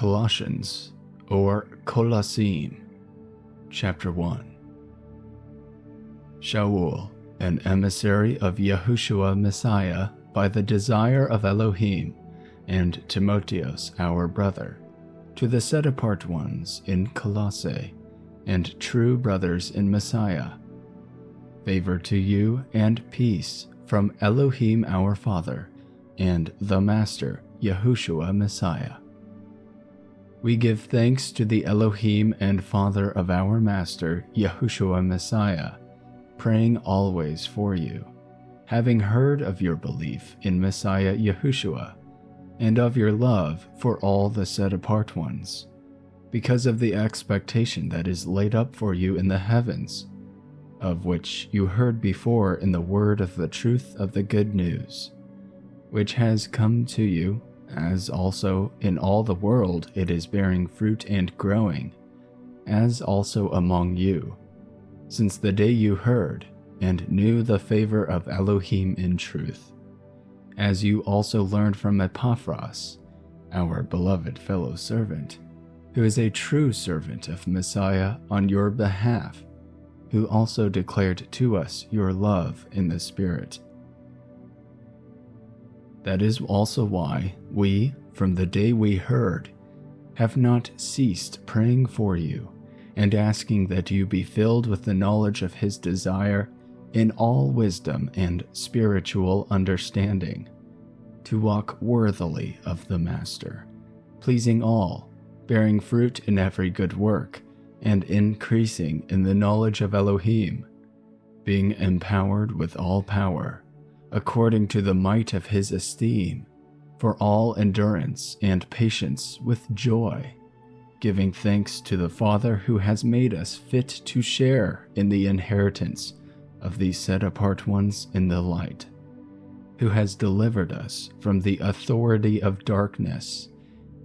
Colossians, or Qolasim, Chapter 1. Shaul, an emissary of Yahushua Messiah by the desire of Elohim, and Timotheus our brother, to the set-apart ones in Colossae, and true brothers in Messiah. Favor to you and peace from Elohim our Father, and the Master, Yahushua Messiah. We give thanks to the Elohim and Father of our Master, Yahushua Messiah, praying always for you, having heard of your belief in Messiah Yahushua, and of your love for all the set-apart ones, because of the expectation that is laid up for you in the heavens, of which you heard before in the word of the truth of the good news, which has come to you, as also in all the world it is bearing fruit and growing, as also among you, since the day you heard and knew the favor of Elohim in truth, as you also learned from Epaphras, our beloved fellow servant, who is a true servant of Messiah on your behalf, who also declared to us your love in the Spirit. That is also why we, from the day we heard, have not ceased praying for you and asking that you be filled with the knowledge of His desire in all wisdom and spiritual understanding, to walk worthily of the Master, pleasing all, bearing fruit in every good work, and increasing in the knowledge of Elohim, being empowered with all power, according to the might of His esteem, for all endurance and patience with joy, giving thanks to the Father who has made us fit to share in the inheritance of these set-apart ones in the light, who has delivered us from the authority of darkness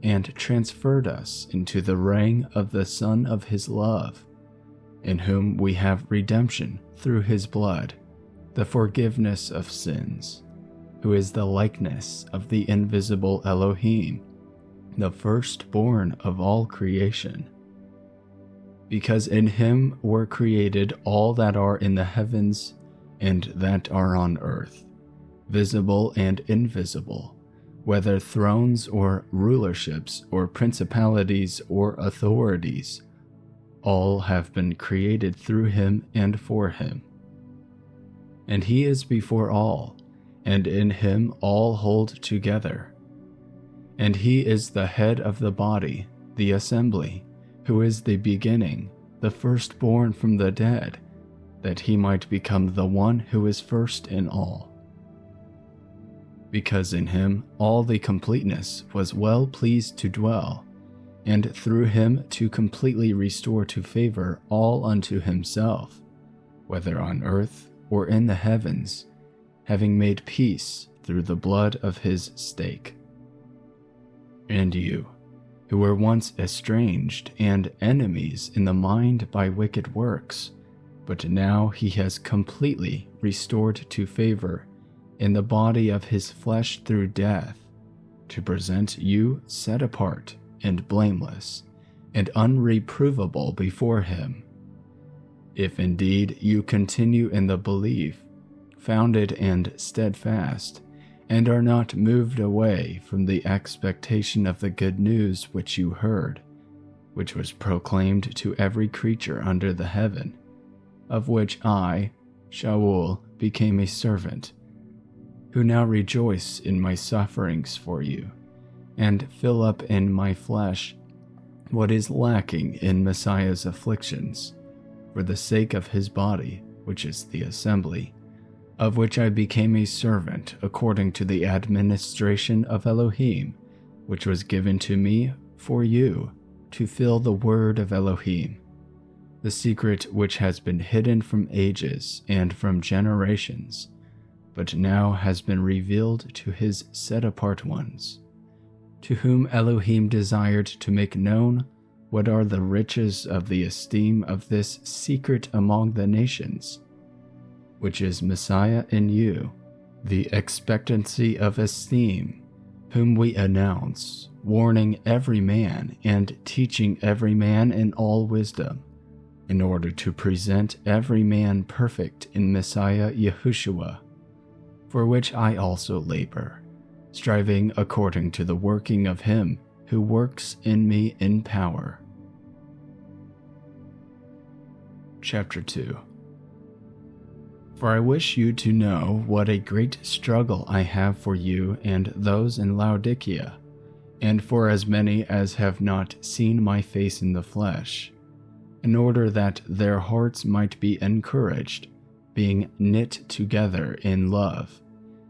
and transferred us into the reign of the Son of His love, in whom we have redemption through His blood, the forgiveness of sins, who is the likeness of the invisible Elohim, the firstborn of all creation. Because in Him were created all that are in the heavens and that are on earth, visible and invisible, whether thrones or rulerships or principalities or authorities, all have been created through Him and for Him. And He is before all, and in Him all hold together. And He is the head of the body, the assembly, who is the beginning, the firstborn from the dead, that He might become the one who is first in all. Because in Him all the completeness was well pleased to dwell, and through Him to completely restore to favor all unto Himself, whether on earth or in the heavens, having made peace through the blood of His stake. And you, who were once estranged and enemies in the mind by wicked works, but now He has completely restored to favor in the body of His flesh through death, to present you set apart and blameless and unreprovable before Him, if indeed you continue in the belief, founded and steadfast, and are not moved away from the expectation of the good news which you heard, which was proclaimed to every creature under the heaven, of which I, Shaul, became a servant, who now rejoice in my sufferings for you, and fill up in my flesh what is lacking in Messiah's afflictions, for the sake of His body, which is the assembly, of which I became a servant according to the administration of Elohim, which was given to me for you, to fill the word of Elohim, the secret which has been hidden from ages and from generations, but now has been revealed to His set-apart ones, to whom Elohim desired to make known what are the riches of the esteem of this secret among the nations, which is Messiah in you, the expectancy of esteem, whom we announce, warning every man and teaching every man in all wisdom, in order to present every man perfect in Messiah Yahushua, for which I also labor, striving according to the working of him who works in me in power. Chapter 2. For I wish you to know what a great struggle I have for you and those in Laodicea, and for as many as have not seen my face in the flesh, in order that their hearts might be encouraged, being knit together in love,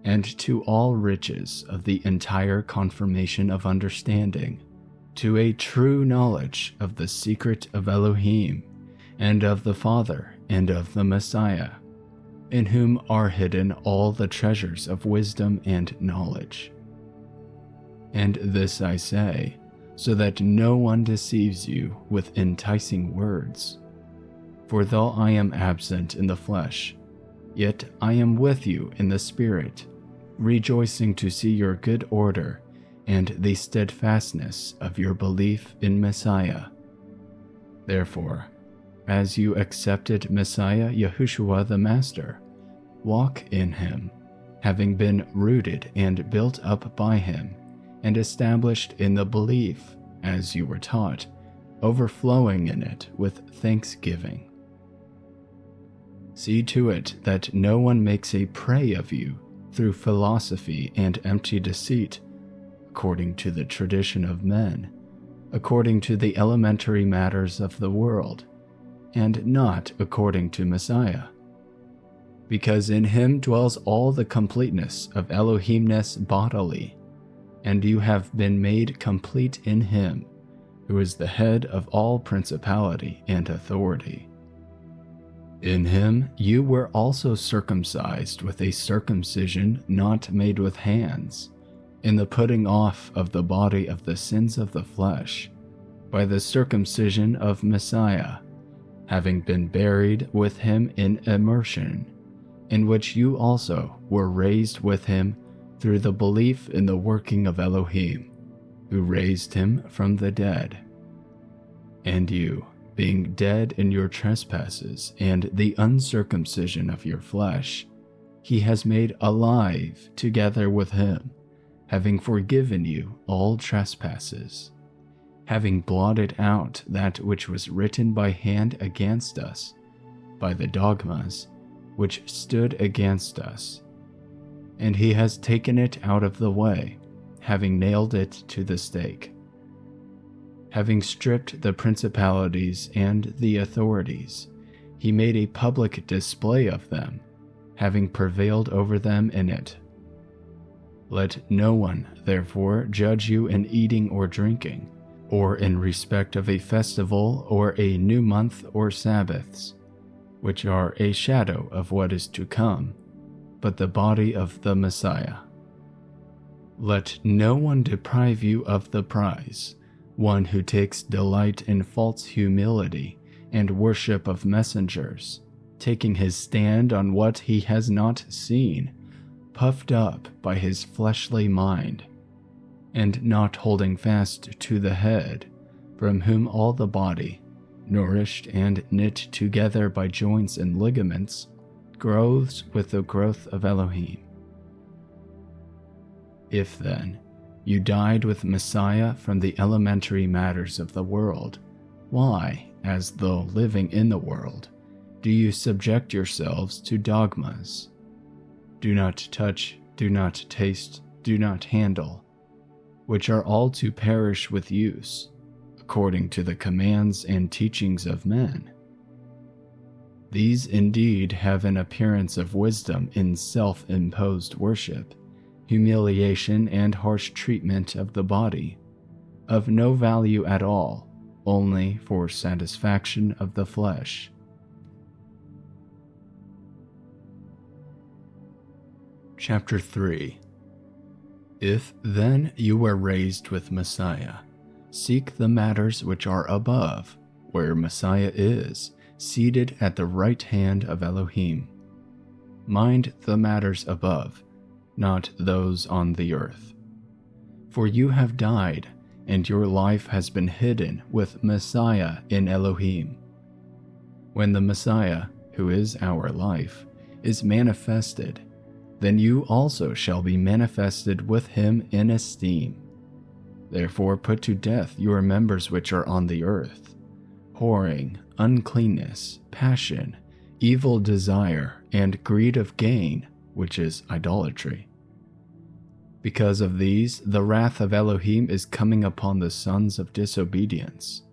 and to all riches of the entire confirmation of understanding, to a true knowledge of the secret of Elohim, and of the Father, and of the Messiah, in whom are hidden all the treasures of wisdom and knowledge. And this I say, so that no one deceives you with enticing words. For though I am absent in the flesh, yet I am with you in the Spirit, rejoicing to see your good order and the steadfastness of your belief in Messiah. Therefore, as you accepted Messiah Yahushua the Master, walk in him, having been rooted and built up by him, and established in the belief, as you were taught, overflowing in it with thanksgiving. See to it that no one makes a prey of you through philosophy and empty deceit, according to the tradition of men, according to the elementary matters of the world, and not according to Messiah. Because in him dwells all the completeness of Elohimness bodily, and you have been made complete in him, who is the head of all principality and authority. In him you were also circumcised with a circumcision not made with hands, in the putting off of the body of the sins of the flesh, by the circumcision of Messiah, having been buried with him in immersion, in which you also were raised with him through the belief in the working of Elohim, who raised him from the dead. And you, being dead in your trespasses and the uncircumcision of your flesh, he has made alive together with him, having forgiven you all trespasses, having blotted out that which was written by hand against us, by the dogmas which stood against us. And he has taken it out of the way, having nailed it to the stake. Having stripped the principalities and the authorities, he made a public display of them, having prevailed over them in it. Let no one, therefore, judge you in eating or drinking, or in respect of a festival or a new month or Sabbaths, which are a shadow of what is to come, but the body of the Messiah. Let no one deprive you of the prize, one who takes delight in false humility and worship of messengers, taking his stand on what he has not seen, puffed up by his fleshly mind, and not holding fast to the head, from whom all the body, nourished and knit together by joints and ligaments, grows with the growth of Elohim. If then you died with Messiah from the elementary matters of the world, why, as though living in the world, do you subject yourselves to dogmas? Do not touch, do not taste, do not handle, which are all to perish with use, according to the commands and teachings of men. These indeed have an appearance of wisdom in self-imposed worship, humiliation and harsh treatment of the body, of no value at all, only for satisfaction of the flesh. Chapter 3. If then you were raised with Messiah, seek the matters which are above, where Messiah is, seated at the right hand of Elohim. Mind the matters above, not those on the earth. For you have died, and your life has been hidden with Messiah in Elohim. When the Messiah, who is our life, is manifested, then you also shall be manifested with him in esteem. Therefore put to death your members which are on the earth: whoring, uncleanness, passion, evil desire, and greed of gain, which is idolatry. Because of these, the wrath of Elohim is coming upon the sons of disobedience,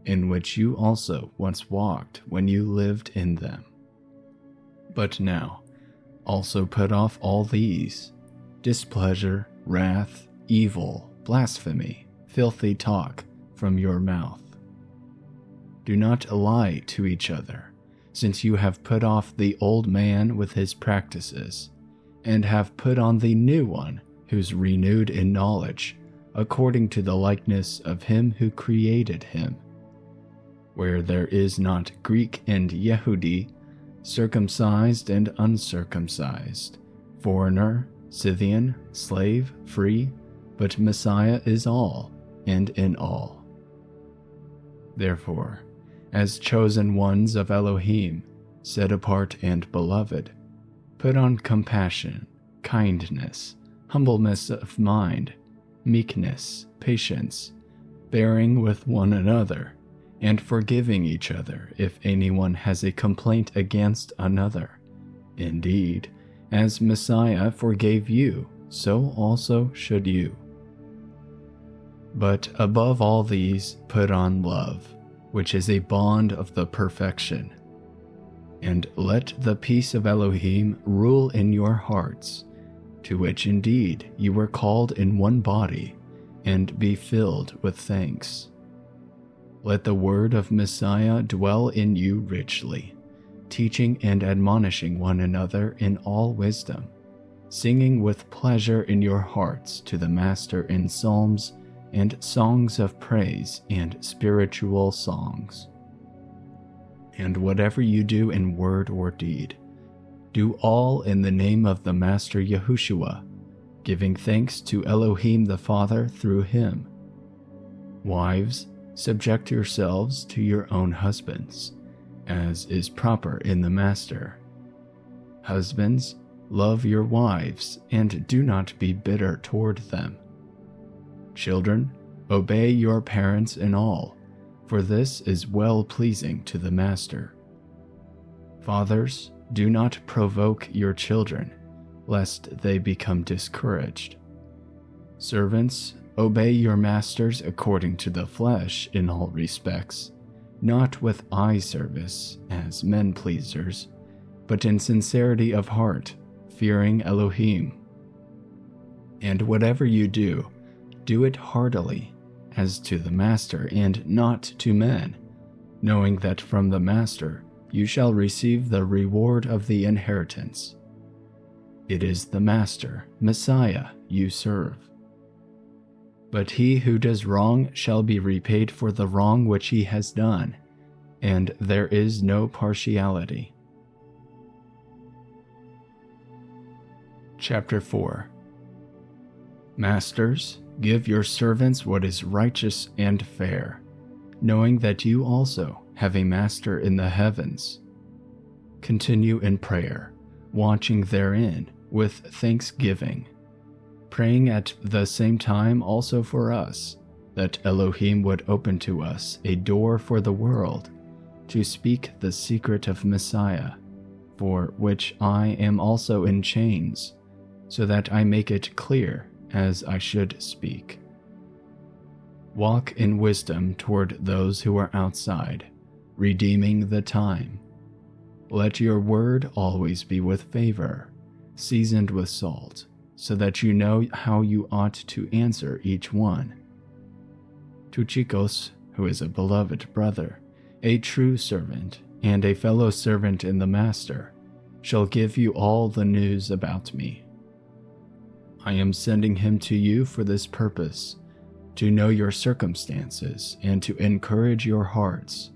in which you also once walked when you lived in them. But now, also put off all these: displeasure, wrath, evil, blasphemy, filthy talk from your mouth. Do not lie to each other, since you have put off the old man with his practices, and have put on the new one, who's renewed in knowledge, according to the likeness of him who created him. Where there is not Greek and Yehudi, circumcised and uncircumcised, foreigner, Scythian, slave, free, but Messiah is all, and in all. Therefore, as chosen ones of Elohim, set apart and beloved, put on compassion, kindness, humbleness of mind, meekness, patience, bearing with one another, and forgiving each other if anyone has a complaint against another. Indeed, as Messiah forgave you, so also should you. But above all these, put on love, which is a bond of the perfection. And let the peace of Elohim rule in your hearts, to which indeed you were called in one body, and be filled with thanks. Let the word of Messiah dwell in you richly, teaching and admonishing one another in all wisdom, singing with pleasure in your hearts to the Master in psalms and songs of praise and spiritual songs. And whatever you do in word or deed, do all in the name of the Master Yahushua, giving thanks to Elohim the Father through him. Wives, subject yourselves to your own husbands, as is proper in the Master. Husbands, love your wives, and do not be bitter toward them. Children, obey your parents in all, for this is well-pleasing to the Master. Fathers, do not provoke your children, lest they become discouraged. Servants, obey your masters according to the flesh in all respects, not with eye service as men-pleasers, but in sincerity of heart, fearing Elohim. And whatever you do it heartily, as to the Master and not to men, knowing that from the Master you shall receive the reward of the inheritance. It is the Master, Messiah, you serve. But he who does wrong shall be repaid for the wrong which he has done, and there is no partiality. Chapter 4. Masters, give your servants what is righteous and fair, knowing that you also have a Master in the heavens. Continue in prayer, watching therein with thanksgiving, praying at the same time also for us, that Elohim would open to us a door for the world, to speak the secret of Messiah, for which I am also in chains, so that I make it clear as I should speak. Walk in wisdom toward those who are outside, redeeming the time. Let your word always be with favor, seasoned with salt, so that you know how you ought to answer each one. Tuchikos, who is a beloved brother, a true servant, and a fellow servant in the Master, shall give you all the news about me. I am sending him to you for this purpose, to know your circumstances and to encourage your hearts,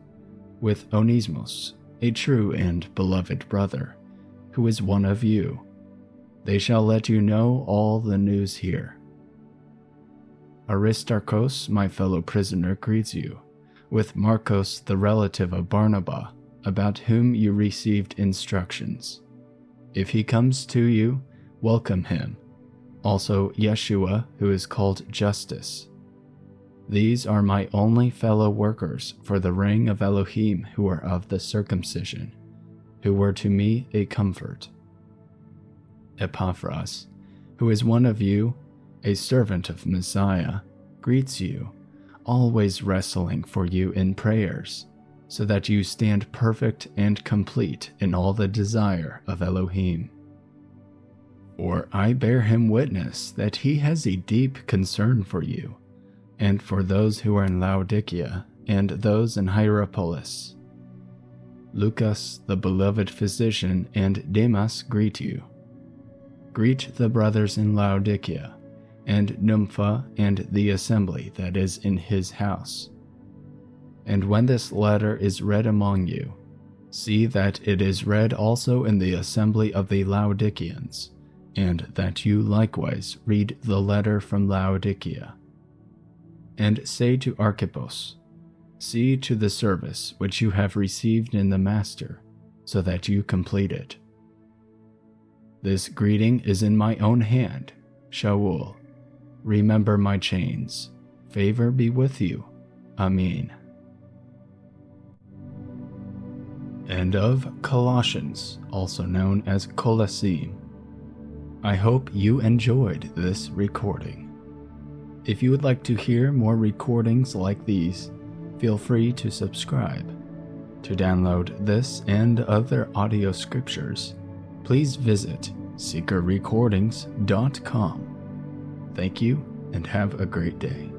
with Onesmus, a true and beloved brother, who is one of you. They shall let you know all the news here. Aristarchus, my fellow prisoner, greets you, with Marcos, the relative of Barnabas, about whom you received instructions. If he comes to you, welcome him. Also Yeshua, who is called Justice. These are my only fellow workers for the ring of Elohim who are of the circumcision, who were to me a comfort. Epaphras, who is one of you, a servant of Messiah, greets you, always wrestling for you in prayers, so that you stand perfect and complete in all the desire of Elohim. For I bear him witness that he has a deep concern for you, and for those who are in Laodicea and those in Hierapolis. Lucas, the beloved physician, and Demas greet you. Greet the brothers in Laodicea, and Nympha and the assembly that is in his house. And when this letter is read among you, see that it is read also in the assembly of the Laodiceans, and that you likewise read the letter from Laodicea. And say to Archippus, see to the service which you have received in the Master, so that you complete it. This greeting is in my own hand, Shaul. Remember my chains. Favor be with you. Amen. End of Colossians, also known as Qolasim. I hope you enjoyed this recording. If you would like to hear more recordings like these, feel free to subscribe. To download this and other audio scriptures, please visit seekerrecordings.com. Thank you and have a great day.